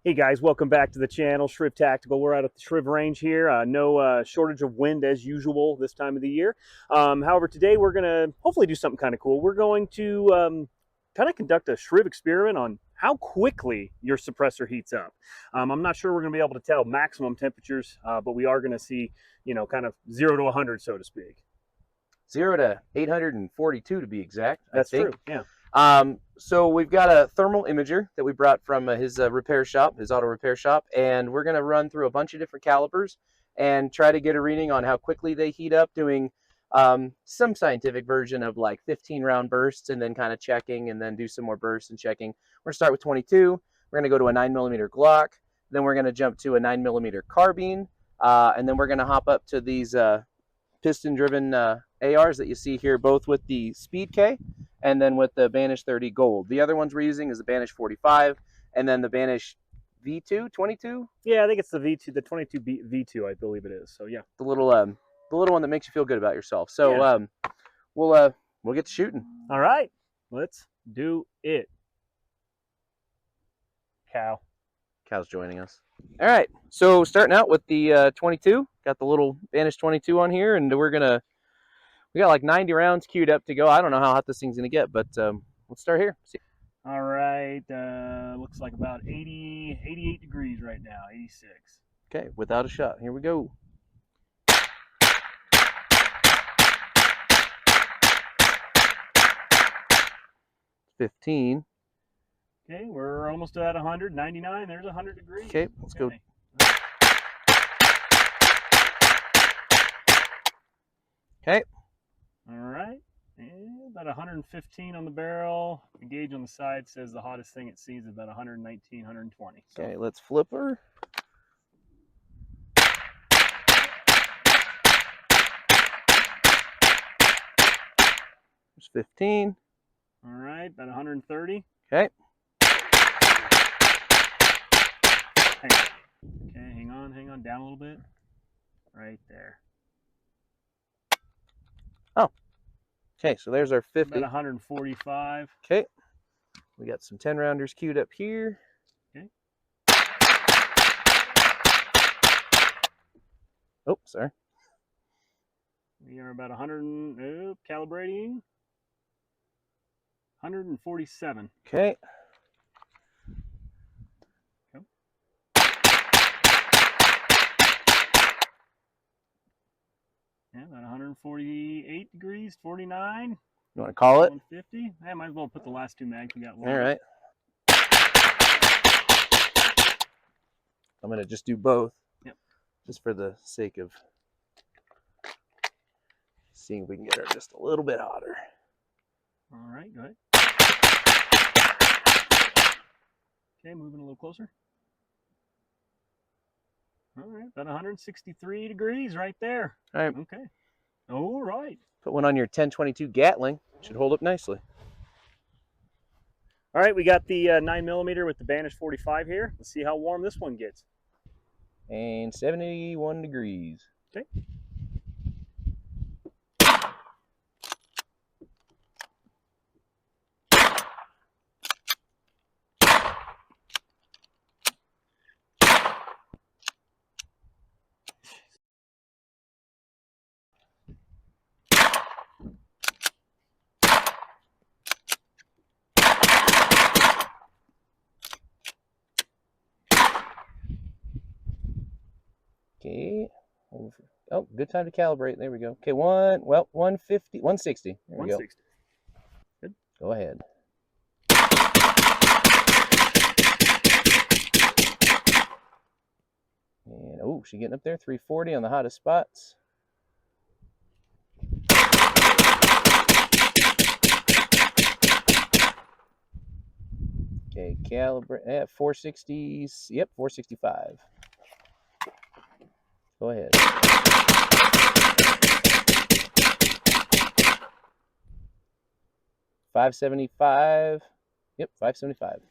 Hey guys, welcome back to the channel, Shriv Tactical. We're out at the Shriv range here. No shortage of wind as usual this time of the year. However, today we're going to hopefully do something kind of cool. We're going to kind of conduct a Shriv experiment on how quickly your suppressor heats up. I'm not sure we're going to be able to tell maximum temperatures, but we are going to see, you know, kind of 0 to 100, so to speak. 0 to 842 to be exact. That's true, yeah. So we've got a thermal imager that we brought from his repair shop, his auto repair shop, and we're going to run through a bunch of different calipers and try to get a reading on how quickly they heat up, doing some scientific version of like 15-round bursts and then kind of checking and then do some more bursts and checking. We're going to start with 22. We're going to go to a 9mm Glock. Then we're going to jump to a 9mm carbine. And then we're going to hop up to these piston-driven ARs that you see here, both with the SpeedK and then with the Banish 30 Gold. The other ones we're using is the Banish 45 and then the Banish V2, 22? Yeah, I think it's the V2, the 22 V2, I believe it is. So yeah, the little one that makes you feel good about yourself. So yeah. We'll get to shooting. All right, let's do it. Cow's joining us. All right, so starting out with the 22, got the little Banish 22 on here, and we got like 90 rounds queued up to go. I don't know how hot this thing's gonna get, but let's start here. See. All right, looks like about 88 degrees right now, 86. Okay, without a shot, here we go. $15. Okay, we're almost at 100, 99, there's 100 degrees. Okay, let's go. Okay. All right, and about 115 on the barrel. The gauge on the side says the hottest thing it sees is about 119, 120. So. Okay, let's flip her. There's 15. All right, about 130. Okay. Okay, hang on, down a little bit. Right there. Oh. Okay, so there's our 50. About 145. Okay. We got some 10-rounders queued up here. Okay. Oh, sorry. We are about 100, calibrating. 147. Okay. Yeah, about 148 degrees, 49. You want to call it? 150. I might as well put the last two mags we got. All right. I'm going to just do both. Yep. Just for the sake of seeing if we can get her just a little bit hotter. All right, go ahead. Okay, moving a little closer. All right, about 163 degrees right there. All right. Okay. All right. Put one on your 1022 Gatling. Should hold up nicely. All right, we got the 9mm with the Banish 45 here. Let's see how warm this one gets. And 71 degrees. Okay. Okay. Oh, good time to calibrate. There we go. Okay, 150, 160. There we go. Good. Go ahead. And oh, she's getting up there. 340 on the hottest spots. Okay, calibrate at 460s. Yep, 465. Go ahead. $575. Yep, $575.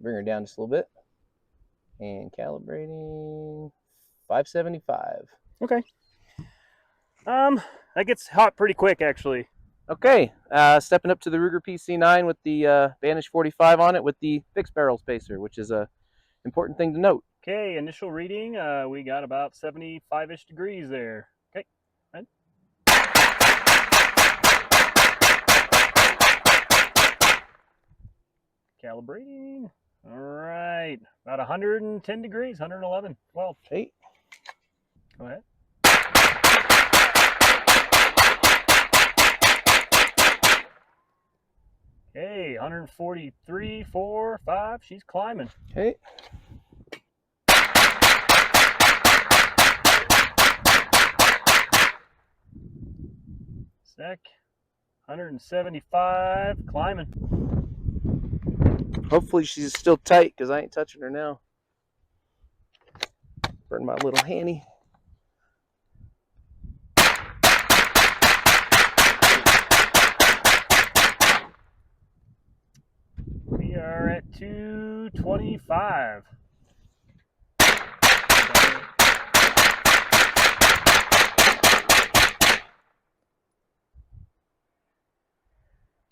bring her down just a little bit. And calibrating 575. Okay. That gets hot pretty quick, actually. Okay, stepping up to the Ruger PC9 with the Banish 45 on it with the fixed barrel spacer, which is a important thing to note. Okay, initial reading, we got about 75-ish degrees there. Okay, right. Calibrating. All right, about 110 degrees, 111, 12. Okay. Go ahead. Okay, 143, 4, 5. She's climbing. Okay. Sec. 175, climbing. Hopefully she's still tight because I ain't touching her now. Burn my little handy. We are at 225.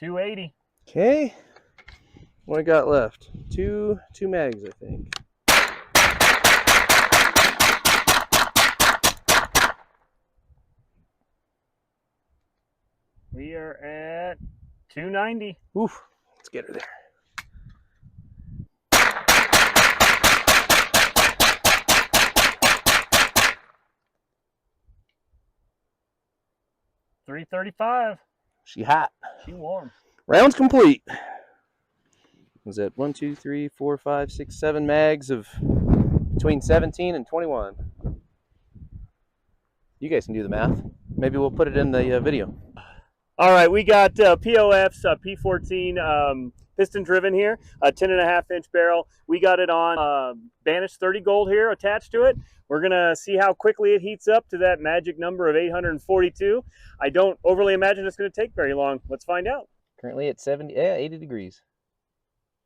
$280. Okay. What I got left? Two mags, I think. We are at 290. Oof. Let's get her there. $335. She hot. She warm. Round's complete. Was it 1, 2, 3, 4, 5, 6, 7 mags of between 17 and 21? You guys can do the math. Maybe we'll put it in the video. All right, we got POF's P14 piston-driven here, a 10.5-inch barrel. We got it on Banish 30 gold here attached to it. We're going to see how quickly it heats up to that magic number of 842. I don't overly imagine it's going to take very long. Let's find out. Currently at 80 degrees.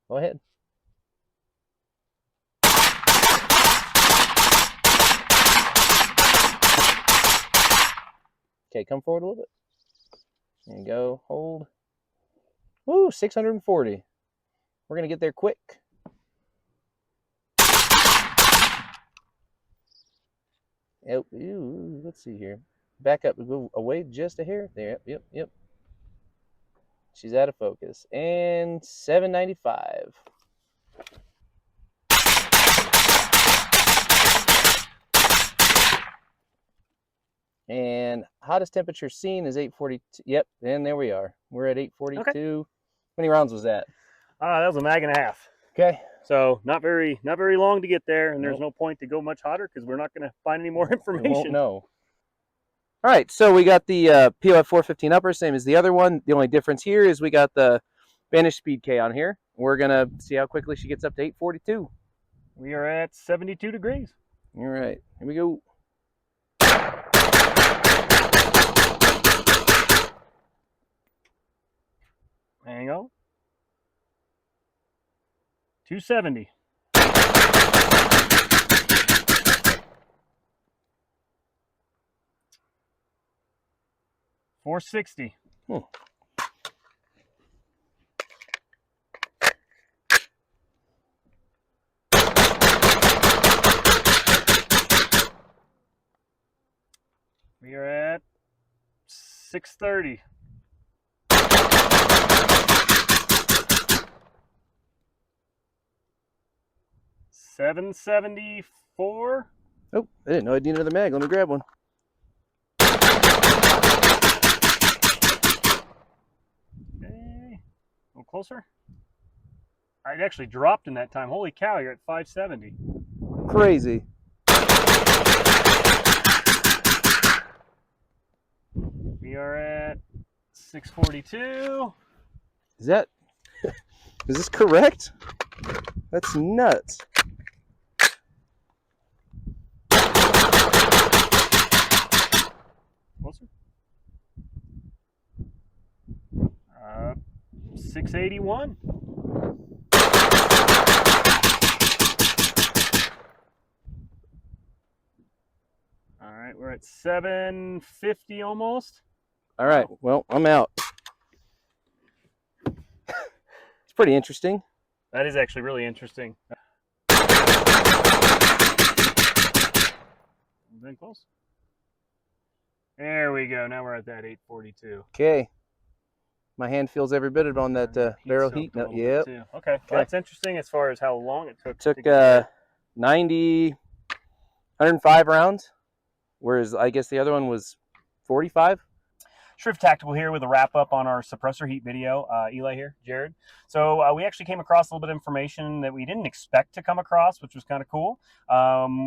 Go ahead. Okay, come forward a little bit. There you go. Hold. Woo, 640. We're going to get there quick. Ooh, let's see here. Back up. Go away just a hair. There. Yep. She's out of focus. And 795. And hottest temperature seen is 842. Yep, and there we are. We're at 842. Okay. How many rounds was that? That was a mag and a half. Okay. So not very long to get there, and there's no point to go much hotter because we're not going to find any more information. We won't know. All right, so we got the POF 415 upper, same as the other one. The only difference here is we got the Banish SpeedK on here. We're going to see how quickly she gets up to 842. We are at 72 degrees. All right, here we go. Hang on. 270. $460. We are at 630. $774. Oh, I didn't know I'd need another mag. Let me grab one. Okay, a little closer. I actually dropped in that time. Holy cow, you're at 570. Crazy. We are at 642. Is this correct? That's nuts. Closer. 681. at 750 almost. All right. Well, I'm out. It's pretty interesting. That is actually really interesting. Been close. There we go. Now we're at that 842. Okay. My hand feels every bit on that barrel heat. No, yep. Okay. Well, that's interesting as far as how long it took. Took 90, 105 rounds, whereas I guess the other one was 45. Shriv Tactical here with a wrap up on our suppressor heat video. Eli here, Jared. So we actually came across a little bit of information that we didn't expect to come across, which was kind of cool.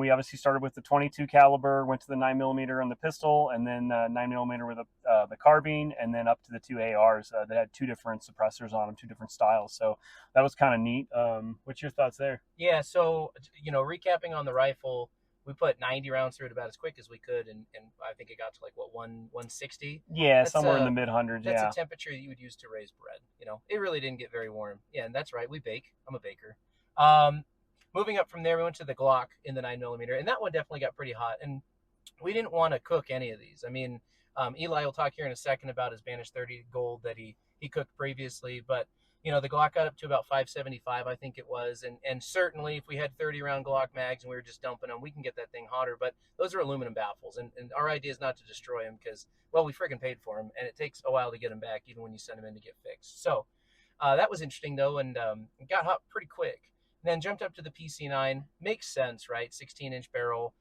We obviously started with the 22 caliber, went to the 9mm on the pistol, and then 9mm with the carbine, and then up to the 2 ARs that had 2 different suppressors on them, 2 different styles. So that was kind of neat. What's your thoughts there? Yeah, so, recapping on the rifle, we put 90 rounds through it about as quick as we could, and I think it got to like, what, 160? Yeah, that's somewhere in the mid-hundreds, That's a temperature that you would use to raise bread. It really didn't get very warm. Yeah, and that's right, we bake. I'm a baker. Moving up from there, we went to the Glock in the 9mm, and that one definitely got pretty hot, and we didn't want to cook any of these. I mean, Eli will talk here in a second about his Banish 30 Gold that he cooked previously, but the Glock got up to about 575, I think it was. And certainly if we had 30-round Glock mags and we were just dumping them, we can get that thing hotter. But those are aluminum baffles. And our idea is not to destroy them because, well, we freaking paid for them. And it takes a while to get them back, even when you send them in to get fixed. So that was interesting, though, and it got hot pretty quick. And then jumped up to the PC9. Makes sense, right? 16-inch barrel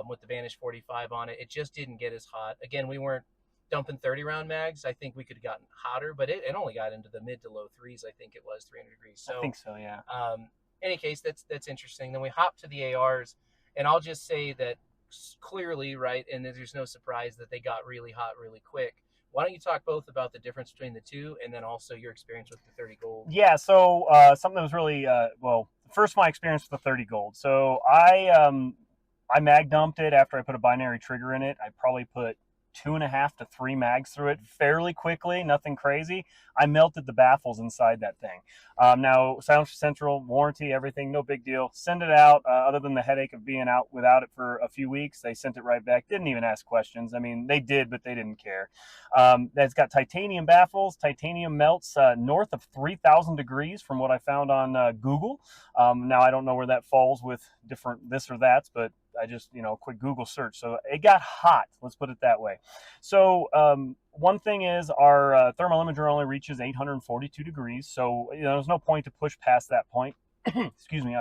with the Banish 45 on it. It just didn't get as hot. Again, we weren't dumping 30-round mags. I think we could have gotten hotter, but it only got into the mid to low threes. I think it was 300 degrees. So I think so, yeah. Any case, that's interesting. Then we hop to the ARs, and I'll just say that clearly, right, and there's no surprise that they got really hot really quick. Why don't you talk both about the difference between the two, and then also your experience with the 30 Gold? Yeah, so something that was really first my experience with the 30 Gold. So I mag dumped it after I put a binary trigger in it. I probably put 2.5 to 3 mags through it fairly quickly, nothing crazy. I melted the baffles inside that thing. Now, Silencer Central, warranty, everything, no big deal. Send it out, other than the headache of being out without it for a few weeks. They sent it right back, didn't even ask questions. I mean, they did, but they didn't care. That's got titanium baffles. Titanium melts north of 3,000 degrees from what I found on Google. Now, I don't know where that falls with different this or that's, but I just, quick Google search. So it got hot, let's put it that way. So one thing is our thermal imager only reaches 842 degrees. So, there's no point to push past that point. Excuse me.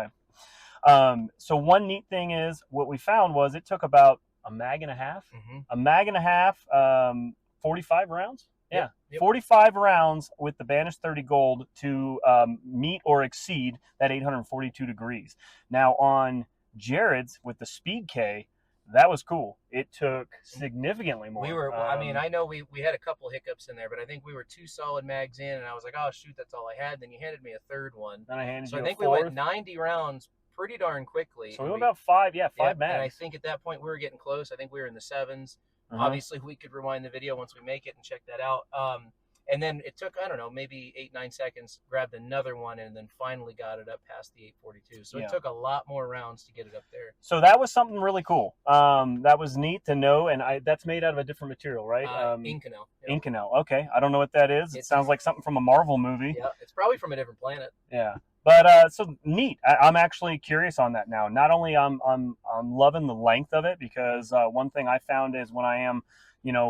So one neat thing is what we found was it took about a mag and a half, 45 rounds. Yeah, yep. 45 rounds with the Banish 30 Gold to meet or exceed that 842 degrees. Now on Jared's with the SpeedK, that was cool. It took significantly more. I know we had a couple hiccups in there, but I think we were 2 solid mags in, and I was like, oh shoot, that's all I had. Then you handed me a third one. Then I handed you a fourth. We went 90 rounds pretty darn quickly. So we went about 5 mags. And I think at that point we were getting close. I think we were in the 7s. Obviously, we could rewind the video once we make it and check that out. And then it took, I don't know, maybe 8-9 seconds, grabbed another one, and then finally got it up past the 842. So it took a lot more rounds to get it up there. So that was something really cool. That was neat to know, and that's made out of a different material, right? Inconel. Yep. Inconel. Okay, I don't know what that is. It sounds like something from a Marvel movie. Yeah, it's probably from a different planet. Yeah. But so neat. I'm actually curious on that now. Not only I'm loving the length of it, because one thing I found is when I am,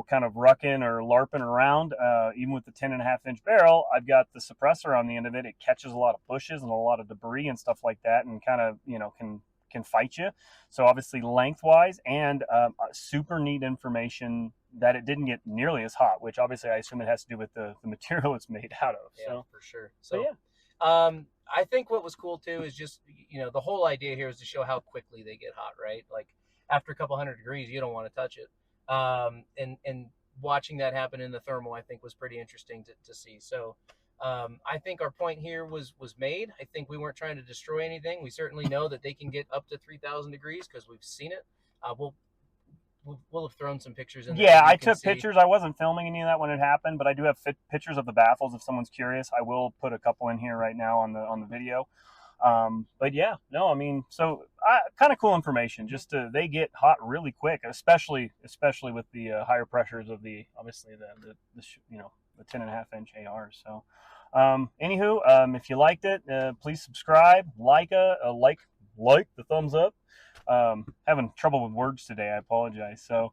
kind of rucking or larping around, even with the 10.5-inch barrel, I've got the suppressor on the end of it. It catches a lot of pushes and a lot of debris and stuff like that, and kind of can fight you. So obviously lengthwise, and super neat information that it didn't get nearly as hot, which obviously I assume it has to do with the material it's made out of. Yeah, so for sure. So yeah. I think what was cool too is just, the whole idea here is to show how quickly they get hot, right? Like after a couple hundred degrees, you don't want to touch it. And watching that happen in the thermal, I think was pretty interesting to see. So I think our point here was made. I think we weren't trying to destroy anything. We certainly know that they can get up to 3,000 degrees because we've seen it. We'll have thrown some pictures in there. Yeah, I took pictures. I wasn't filming any of that when it happened, but I do have pictures of the baffles if someone's curious. I will put a couple in here right now on the video. But yeah, no, I mean, so kind of cool information. Just they get hot really quick, especially with the higher pressures of the obviously the you know, the 10.5-inch ARs. So, anywho, if you liked it, please subscribe, like the thumbs up. Having trouble with words today. I apologize. So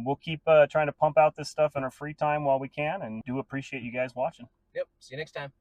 we'll keep trying to pump out this stuff in our free time while we can, and do appreciate you guys watching. Yep. See you next time.